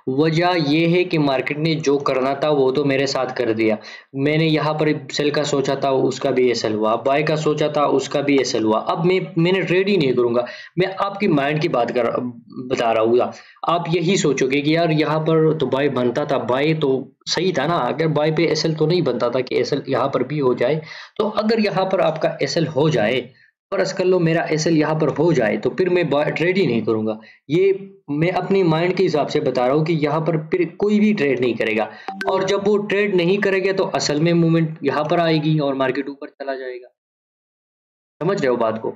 [SPEAKER 1] वजह ये है कि मार्केट ने जो करना था वो तो मेरे साथ कर दिया। मैंने यहाँ पर सेल का सोचा था, उसका भी एसएल हुआ, बाय का सोचा था, उसका भी एसएल हुआ। अब मैंने ट्रेड ही नहीं करूंगा, मैं आपकी माइंड की बात बता रहा हूँ। आप यही सोचोगे कि यार यहाँ पर तो बाय बनता था, बाय तो सही था ना, अगर बाय पे एसएल तो नहीं बनता था कि एसएल यहाँ पर भी हो जाए। तो अगर यहाँ पर आपका एसएल हो जाए, फर्ज कर लो मेरा एसएल यहाँ पर हो जाए, तो फिर मैं ट्रेड ही नहीं करूंगा। ये मैं अपनी माइंड के हिसाब से बता रहा हूँ कि यहाँ पर फिर कोई भी ट्रेड नहीं करेगा, और जब वो ट्रेड नहीं करेगा तो असल में मूवमेंट यहाँ पर आएगी और मार्केट ऊपर चला जाएगा। समझ रहे हो बात को।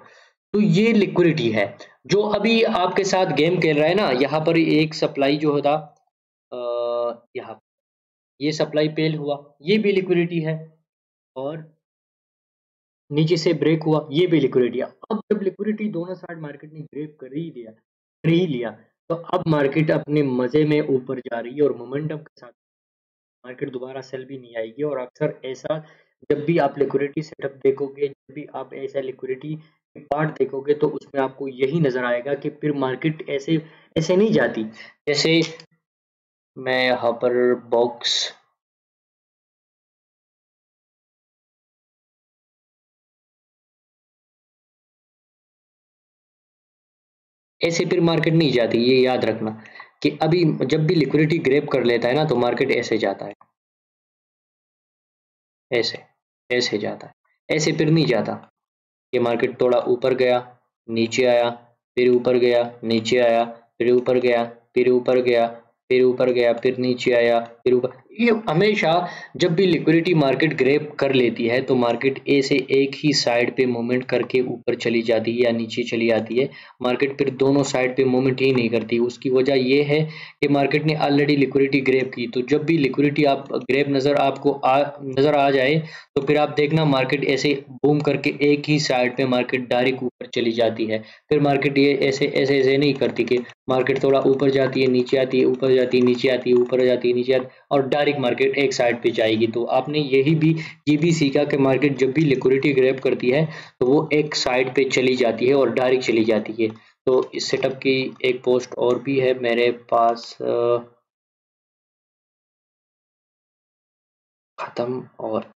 [SPEAKER 1] तो ये लिक्विडिटी है जो अभी आपके साथ गेम खेल रहा है ना। यहाँ पर एक सप्लाई जो होता यहाँ, ये सप्लाई फेल हुआ, ये भी लिक्विडिटी है, और नीचे से ब्रेक हुआ, ये भी लिक्विडिटी है। अब जब लिक्विडिटी दोनों साइड मार्केट ने ग्रैब कर ही लिया, तो अब मार्केट अपने मजे में ऊपर जा रही है और मोमेंटम के साथ मार्केट दोबारा सेल भी नहीं आएगी। और अक्सर ऐसा जब भी आप लिक्विडिटी सेटअप देखोगे, जब भी आप ऐसा लिक्विडिटी पार्ट देखोगे, तो उसमें आपको यही नजर आएगा कि फिर मार्केट ऐसे ऐसे नहीं जाती। जैसे मैं यहाँ पर बॉक्स, ऐसे फिर मार्केट नहीं जाती, ये याद रखना कि अभी जब भी लिक्विडिटी ग्रैब कर लेता है ना, तो मार्केट ऐसे जाता है, ऐसे ऐसे जाता है, ऐसे फिर नहीं जाता। ये मार्केट थोड़ा ऊपर गया, नीचे आया, फिर ऊपर गया, नीचे आया, फिर ऊपर गया, फिर ऊपर गया, फिर ऊपर गया, फिर नीचे आया, फिर ऊपर। ये हमेशा जब भी लिक्विडिटी मार्केट ग्रैब कर लेती है, तो मार्केट ए से एक ही साइड पे मूवमेंट करके ऊपर चली जाती है या नीचे चली जाती है। मार्केट फिर दोनों साइड पे मूवमेंट ही नहीं करती। उसकी वजह ये है कि मार्केट ने ऑलरेडी लिक्विडिटी ग्रैब की। तो जब भी लिक्विडिटी आप ग्रैब नजर आ जाए, तो फिर आप देखना मार्केट ऐसे बूम करके एक ही साइड पे मार्केट डायरेक्ट ऊपर चली जाती है। फिर मार्केट ये ऐसे ऐसे ऐसे नहीं करती कि मार्केट थोड़ा ऊपर जाती है, नीचे आती है, ऊपर जाती है, नीचे आती है, ऊपर जाती है, नीचे आती है, और डायरेक्ट मार्केट एक साइड पे जाएगी। तो आपने ये भी सीखा कि मार्केट जब भी लिक्विडिटी ग्रैब करती है, तो वो एक साइड पे चली जाती है और डायरेक्ट चली जाती है। तो इस सेटअप की एक पोस्ट और भी है मेरे पास, खत्म। और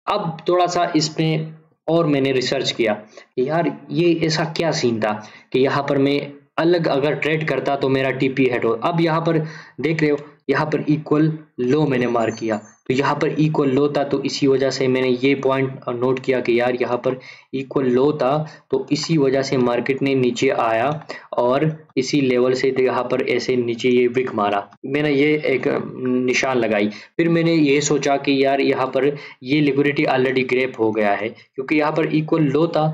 [SPEAKER 1] अब थोड़ा सा इसमें और मैंने रिसर्च किया कि यार ये ऐसा क्या सीन था कि यहाँ पर मैं अलग अगर ट्रेड करता तो मेरा टीपी हेड हो। अब यहाँ पर देख रहे हो, यहाँ पर इक्वल लो मैंने मार्क किया, तो यहाँ पर इक्वल लो था, तो इसी वजह से मैंने ये पॉइंट नोट किया कि यार यहाँ पर इक्वल लो था, तो इसी वजह से मार्केट ने नीचे आया और इसी लेवल से यहाँ पर ऐसे नीचे ये विक मारा। मैंने ये एक निशान लगाई। फिर मैंने ये सोचा कि यार यहाँ पर ये लिक्विडिटी ऑलरेडी ग्रैब हो गया है, क्योंकि यहाँ पर इक्वल लो था।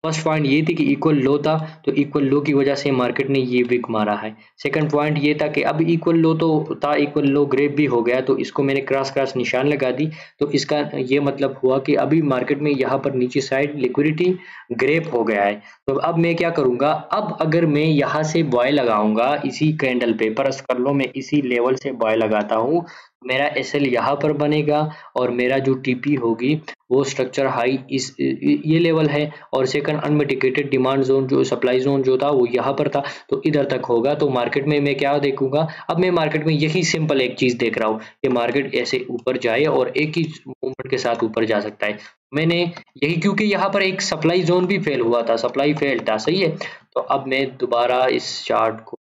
[SPEAKER 1] फर्स्ट पॉइंट ये थी कि इक्वल लो था, तो इक्वल लो की वजह से मार्केट ने ये विक मारा है। सेकंड पॉइंट ये था कि अब इक्वल लो तो था, इक्वल लो ग्रेप भी हो गया, तो इसको मैंने क्रॉस क्रॉस निशान लगा दी। तो इसका ये मतलब हुआ कि अभी मार्केट में यहाँ पर नीचे साइड लिक्विडिटी ग्रेप हो गया है। तो अब मैं क्या करूंगा, अब अगर मैं यहाँ से बॉय लगाऊंगा इसी कैंडल पे, परस कर लो मैं इसी लेवल से बॉय लगाता हूँ, मेरा एसएल यहाँ पर बनेगा और मेरा जो टीपी होगी वो स्ट्रक्चर हाई इस ये लेवल है, और सेकंड अनमिटिगेटेड डिमांड जोन जो सप्लाई जोन जो था वो यहाँ पर था, तो इधर तक होगा। तो मार्केट में मैं क्या देखूंगा, अब मैं मार्केट में यही सिंपल एक चीज देख रहा हूँ कि मार्केट ऐसे ऊपर जाए और एक ही मूवमेंट के साथ ऊपर जा सकता है। मैंने यही, क्योंकि यहाँ पर एक सप्लाई जोन भी फेल हुआ था, सप्लाई फेल था, सही है। तो अब मैं दोबारा इस चार्ट को,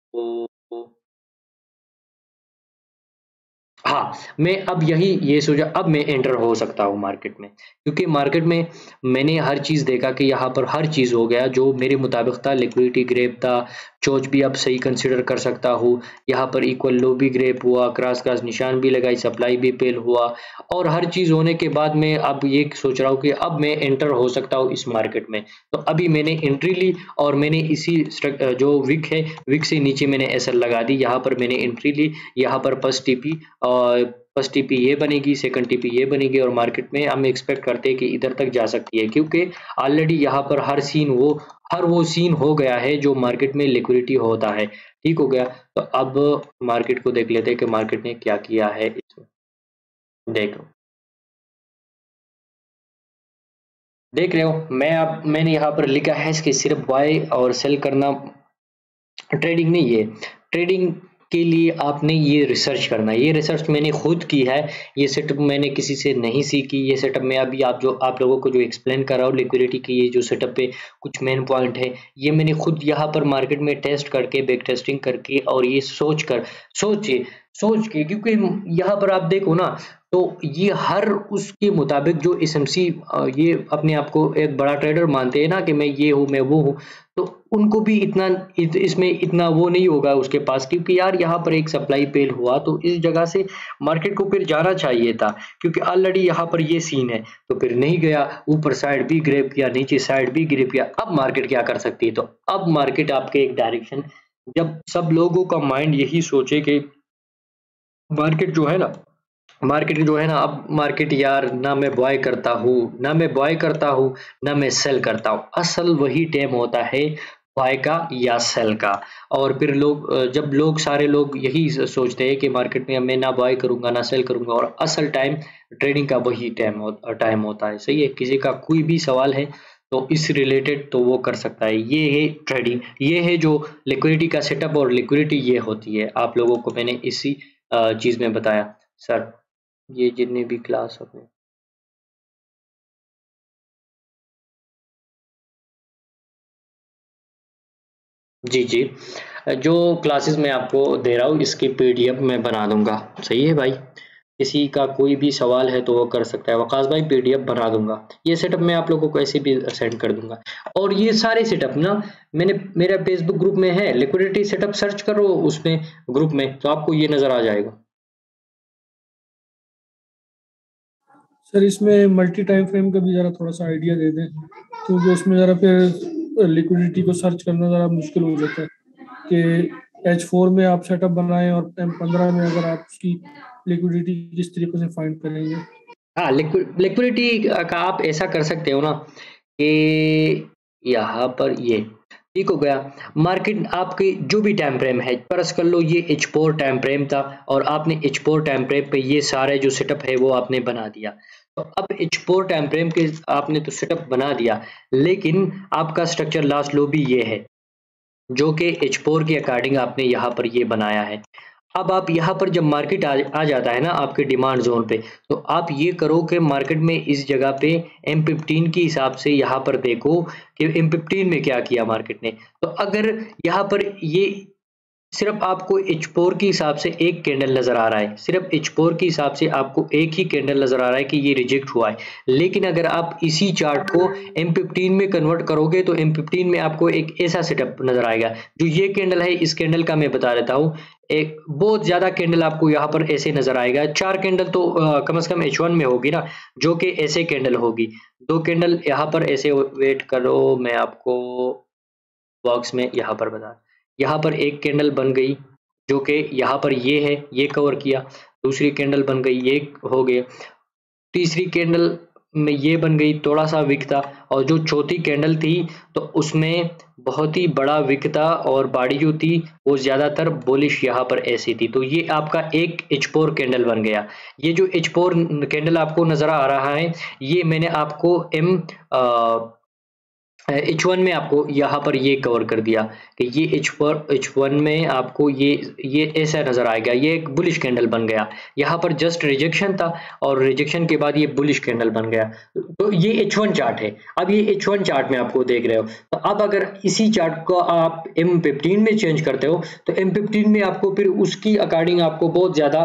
[SPEAKER 1] हाँ, मैं अब यही ये सोचा अब मैं एंटर हो सकता हूँ मार्केट में, क्योंकि मार्केट में मैंने हर चीज़ देखा कि यहाँ पर हर चीज़ हो गया जो मेरे मुताबिक था। लिक्विडिटी ग्रेप था, चोच भी अब सही कंसिडर कर सकता हूँ, यहाँ पर इक्वल लो भी ग्रेप हुआ, क्रॉस क्रॉस निशान भी लगाई, सप्लाई भी फेल हुआ, और हर चीज़ होने के बाद मैं अब ये सोच रहा हूँ कि अब मैं एंटर हो सकता हूँ इस मार्केट में। तो अभी मैंने एंट्री ली और मैंने इसी जो विक है, विक से नीचे मैंने एसएल लगा दी, यहाँ पर मैंने एंट्री ली, यहाँ पर फर्स्ट टीपी और फर्स्ट टीपी ये बनेगी, सेकंड टीपी ये बनेगी, और मार्केट में हम एक्सपेक्ट करते हैं कि इधर तक जा सकती है, क्योंकि ऑलरेडी यहाँ पर हर वो सीन हो गया है जो मार्केट में लिक्विडिटी होता है। ठीक हो गया। तो अब मार्केट को देख लेते हैं कि मार्केट ने क्या किया है इसमें। देखो, देख रहे हो, मैंने यहाँ पर लिखा है कि सिर्फ बाय और सेल करना ट्रेडिंग नहीं है। ट्रेडिंग के लिए आपने ये रिसर्च करना है। ये रिसर्च मैंने खुद की है, ये सेटअप मैंने किसी से नहीं सीखी। ये सेटअप मैं अभी आप लोगों को जो एक्सप्लेन कर रहा हूँ लिक्विडिटी की, ये जो सेटअप पे कुछ मेन पॉइंट है, ये मैंने खुद यहाँ पर मार्केट में टेस्ट करके, बैक टेस्टिंग करके, और ये सोच के, क्योंकि यहाँ पर आप देखो ना, तो ये हर उसके मुताबिक जो एसएमसी ये अपने आप को एक बड़ा ट्रेडर मानते हैं ना कि मैं ये हूँ, मैं वो हूँ, तो उनको भी इसमें इतना वो नहीं होगा उसके पास, क्योंकि यार यहाँ पर एक सप्लाई फेल हुआ, तो इस जगह से मार्केट को फिर जाना चाहिए था, क्योंकि ऑलरेडी यहाँ पर ये सीन है, तो फिर नहीं गया, ऊपर साइड भी ग्रैब किया, नीचे साइड भी ग्रैब किया। अब मार्केट क्या कर सकती है, तो अब मार्केट आपके एक डायरेक्शन, जब सब लोगों का माइंड यही सोचे कि मार्केट जो है ना, अब मार्केट यार ना मैं बाय करता हूँ, ना मैं सेल करता हूँ, असल वही टाइम होता है बाय का या सेल का। और फिर जब सारे लोग यही सोचते हैं कि मार्केट में मैं ना बाय करूंगा ना सेल करूंगा, और असल टाइम ट्रेडिंग का वही टाइम होता है, सही है। किसी का कोई भी सवाल है तो इस रिलेटेड तो वो कर सकता है। ये है ट्रेडिंग, ये है जो लिक्विडिटी का सेटअप, और लिक्विडिटी ये होती है। आप लोगों को मैंने इसी चीज में बताया सर, ये जितने भी क्लास अपने, जी जी, जो क्लासेस मैं आपको दे रहा हूँ इसकी पीडीएफ मैं बना दूंगा, सही है भाई। किसी का कोई भी सवाल है तो वो कर सकता है। वकास भाई पीडीएफ बना दूंगा, ये सेटअप मैं आप लोगों को ऐसे भी सेंड कर दूंगा। और ये सारे सेटअप ना मैंने मेरा फेसबुक ग्रुप में है, लिक्विडिटी सेटअप सर्च करो उसमें ग्रुप में, तो आपको ये नजर आ जाएगा।
[SPEAKER 2] सर इसमें मल्टी टाइम फ्रेम का भी जरा थोड़ा सा आइडिया दे दें, क्योंकि उसमें जरा फिर लिक्विडिटी को सर्च करना जरा मुश्किल हो जाता है कि H4 में आप सेटअप बनाएं और M15 में अगर आप उसकी लिक्विडिटी किस तरीके से फाइंड करेंगे।
[SPEAKER 1] हाँ, लिक्विडिटी का आप ऐसा कर सकते हो ना कि यहाँ पर ये ठीक हो गया। मार्केट आपकी जो भी टाइम फ्रेम है, फर्ज कर लो ये H4 टाइम फ्रेम था, और आपने H4 टाइम फ्रेम पे ये सारे जो सेटअप है वो आपने बना दिया। तो अब H4 टाइम फ्रेम के आपने तो सेटअप बना दिया, लेकिन आपका स्ट्रक्चर लास्ट लो भी ये है जो कि H4 के अकॉर्डिंग आपने यहाँ पर ये बनाया है। अब आप यहाँ पर जब मार्केट आ जाता है ना आपके डिमांड जोन पे, तो आप ये करो कि मार्केट में इस जगह पे M15 के हिसाब से यहाँ पर देखो कि M15 में क्या किया मार्केट ने। तो अगर यहाँ पर ये सिर्फ आपको H4 के हिसाब से एक कैंडल नजर आ रहा है, सिर्फ H4 के हिसाब से आपको एक ही कैंडल नजर आ रहा है कि ये रिजेक्ट हुआ है। लेकिन अगर आप इसी चार्ट को M15 में कन्वर्ट करोगे तो M15 में आपको एक ऐसा सेटअप नजर आएगा। जो ये कैंडल है, इस कैंडल का मैं बता देता हूँ। एक बहुत ज्यादा कैंडल आपको यहाँ पर ऐसे नजर आएगा। 4 कैंडल तो कम से कम H1 में होगी ना, जो कि ऐसे कैंडल होगी। 2 कैंडल यहाँ पर ऐसे, वेट करो मैं आपको बॉक्स में यहाँ पर बता, यहाँ पर एक कैंडल बन गई जो कि यहाँ पर ये है, ये कवर किया। दूसरी कैंडल बन गई, ये हो गया। तीसरी कैंडल में ये बन गई, थोड़ा सा विक था। और जो चौथी कैंडल थी तो उसमें बहुत ही बड़ा विक था और बॉडी जो थी वो ज्यादातर बुलिश यहाँ पर ऐसी थी। तो ये आपका एक H4 कैंडल बन गया। ये जो H4 कैंडल आपको नजर आ रहा है, ये मैंने आपको H1 में आपको यहाँ पर ये कवर कर दिया कि ये H1 में आपको ये ऐसा नजर आएगा। ये एक बुलिश कैंडल बन गया। यहाँ पर जस्ट रिजेक्शन था और रिजेक्शन के बाद ये बुलिश कैंडल बन गया। तो ये H1 चार्ट है। अब ये H1 चार्ट में आपको देख रहे हो। तो अब अगर इसी चार्ट को आप M15 में चेंज करते हो तो M15 में आपको फिर उसकी अकॉर्डिंग आपको बहुत ज्यादा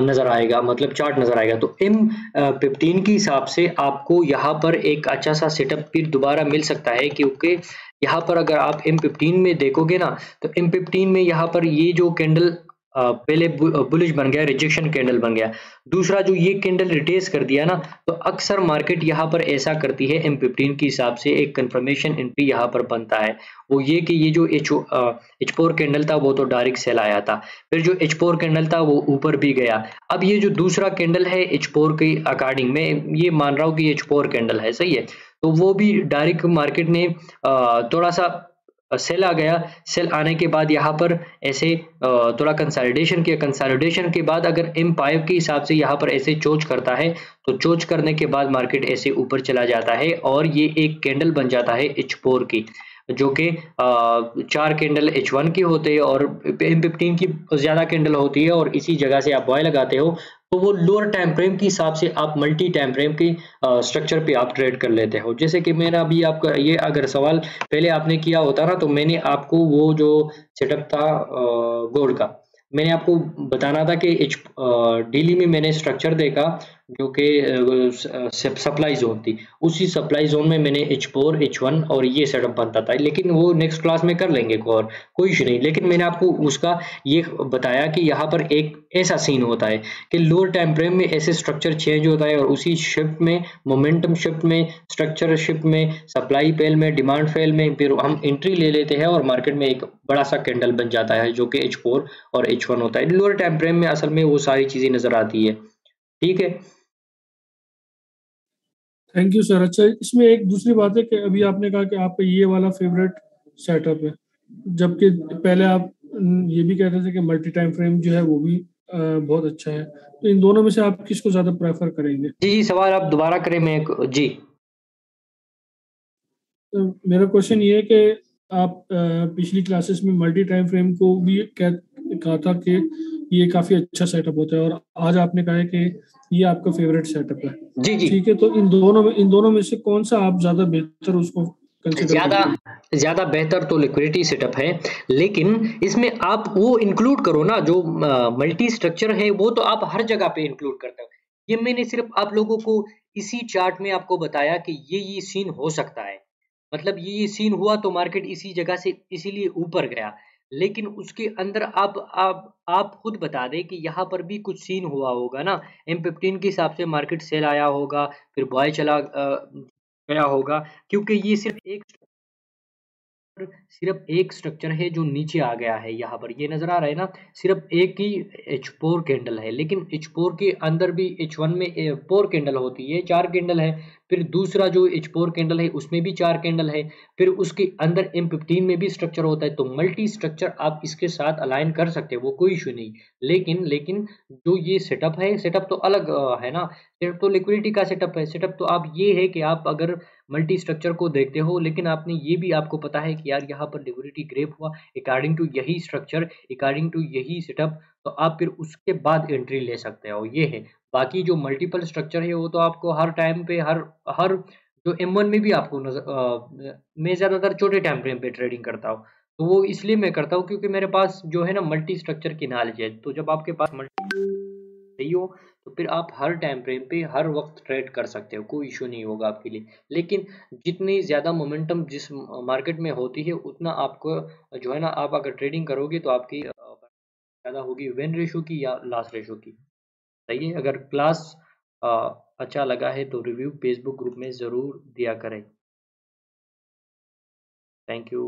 [SPEAKER 1] नजर आएगा, मतलब चार्ट नजर आएगा। तो M15 के हिसाब से आपको यहाँ पर एक अच्छा सा सेटअप फिर दोबारा मिल सकता है, क्योंकि यहाँ पर अगर आप M15 में देखोगे ना, तो M15 में यहाँ पर ये जो कैंडल पहले बुलिश बन गया, रिजेक्शन कैंडल बन गया। दूसरा जो ये कैंडल रिटेस कर दिया ना, तो अक्सर मार्केट यहाँ पर ऐसा करती है। M15 के हिसाब से एक कंफर्मेशन एंट्री यहाँ पर बनता है, वो ये कि ये जो H4 कैंडल था वो तो डायरेक्ट सेल आया था। फिर जो H4 कैंडल था वो ऊपर भी गया। अब ये जो दूसरा कैंडल है H4 के अकॉर्डिंग, मैं ये मान रहा हूँ कि H4 कैंडल है, सही है। तो वो भी डायरेक्ट मार्केट ने थोड़ा सा सेल आ गया। सेल आने के बाद यहाँ पर ऐसे थोड़ा कंसोलिडेशन किया। कंसोलिडेशन के बाद अगर M5 के हिसाब से यहाँ पर ऐसे चोच करता है, तो चोच करने के बाद मार्केट ऐसे ऊपर चला जाता है और ये एक कैंडल बन जाता है H4 की, जो कि 4 कैंडल H1 की होते हैं और M15 की ज्यादा कैंडल होती है। और इसी जगह से आप बॉय लगाते हो तो वो लोअर टाइम फ्रेम के हिसाब से आप मल्टी टाइम फ्रेम की स्ट्रक्चर पे आप ट्रेड कर लेते हो। जैसे कि मेरा अभी आपका ये अगर सवाल पहले आपने किया होता ना, तो मैंने आपको वो जो सेटअप था गोल्ड का, मैंने आपको बताना था कि डेली में मैंने स्ट्रक्चर देखा जो कि सप्लाई जोन थी। उसी सप्लाई जोन में मैंने H4 H1 और ये सेटअप बनता था। लेकिन वो नेक्स्ट क्लास में कर लेंगे, कोई इशू नहीं। लेकिन मैंने आपको उसका ये बताया कि यहाँ पर एक ऐसा सीन होता है कि लोअर टाइम फ्रेम में ऐसे स्ट्रक्चर चेंज होता है और उसी शिफ्ट में, मोमेंटम शिफ्ट में, स्ट्रक्चर शिफ्ट में, सप्लाई फेल में, डिमांड फेल में फिर हम एंट्री ले लेते हैं और मार्केट में एक बड़ा सा कैंडल बन जाता है जो कि H4 और H1 होता है। लोअर टाइम फ्रेम में असल में वो सारी चीजें नजर आती है। ठीक है,
[SPEAKER 2] थैंक यू सर। अच्छा, इसमें एक दूसरी बात है कि अभी आपने कहा कि आपका ये वाला फेवरेट सेटअप है, जबकि पहले आप ये भी कहते थे कि मल्टी टाइम फ्रेम जो है वो भी बहुत अच्छा है। तो इन दोनों में से आप किसको ज्यादा प्रेफर करेंगे?
[SPEAKER 1] जी सवाल आप दोबारा करें। मैं जी
[SPEAKER 2] तो मेरा क्वेश्चन ये है कि आप पिछली क्लासेस में मल्टी टाइम फ्रेम को भी कहा था कि ये काफी अच्छा सेटअप होता है, और आज आपने कहा है कि ये आपका फेवरेट सेटअप है।
[SPEAKER 1] जी जी
[SPEAKER 2] ठीक है, तो इन दोनों में से कौन सा आप ज्यादा बेहतर उसको कंसिडर
[SPEAKER 1] ज्यादा
[SPEAKER 2] करते हैं?
[SPEAKER 1] ज्यादा बेहतर तो लिक्विडिटी सेटअप है, लेकिन इसमें आप वो इंक्लूड करो ना जो मल्टी स्ट्रक्चर है, वो तो आप हर जगह पे इंक्लूड करते हो। ये मैंने सिर्फ आप लोगों को इसी चार्ट में आपको बताया कि ये सीन हो सकता है, मतलब ये सीन हुआ तो मार्केट इसी जगह से इसीलिए ऊपर गया। लेकिन उसके अंदर आप खुद बता दें कि यहाँ पर भी कुछ सीन हुआ होगा ना। M15 के हिसाब से मार्केट सेल आया होगा, फिर बॉय चला गया होगा, क्योंकि ये सिर्फ एक स्ट्रक्चर है जो नीचे आ गया है। यहाँ पर ये नजर आ रहा है ना, सिर्फ एक ही H4 कैंडल है। लेकिन H4 के अंदर भी H1 में 4 कैंडल होती है, 4 कैंडल है। फिर दूसरा जो H4 कैंडल है उसमें भी 4 कैंडल है। फिर उसके अंदर M15 में भी स्ट्रक्चर होता है। तो मल्टी स्ट्रक्चर आप इसके साथ अलाइन कर सकते हो, वो कोई इशू नहीं। लेकिन जो ये सेटअप है, सेटअप तो अलग है ना। सेटअप तो लिक्विडिटी का सेटअप है। सेटअप तो आप ये है कि आप अगर मल्टी स्ट्रक्चर को देखते हो, लेकिन आपने ये भी आपको पता है कि यार यहाँ पर लिक्विडिटी ग्रेप हुआ अकॉर्डिंग टू यही स्ट्रक्चर, अकॉर्डिंग टू यही सेटअप। तो तो आप फिर उसके बाद एंट्री ले सकते हो, ये है। बाकी जो मल्टीपल स्ट्रक्चर है वो तो आपको हर टाइम पे हर हर जो M1 में भी आपको मैं ज़्यादातर छोटे टाइम फ्रेम पे ट्रेडिंग करता हूँ। तो वो इसलिए मैं करता हूँ क्योंकि मेरे पास जो है ना मल्टी स्ट्रक्चर की नॉलेज है। तो जब आपके पास मल्टी सही हो तो फिर आप हर टाइम फ्रेम पे हर वक्त ट्रेड कर सकते हो, कोई इशू नहीं होगा आपके लिए। लेकिन जितनी ज़्यादा मोमेंटम जिस मार्केट में होती है उतना आपको जो है ना, आप अगर ट्रेडिंग करोगे तो आपकी ज़्यादा होगी विन रेशो की या लॉस रेशो की। सही है। अगर क्लास अ, अच्छा लगा है तो रिव्यू फेसबुक ग्रुप में ज़रूर दिया करें। Thank you.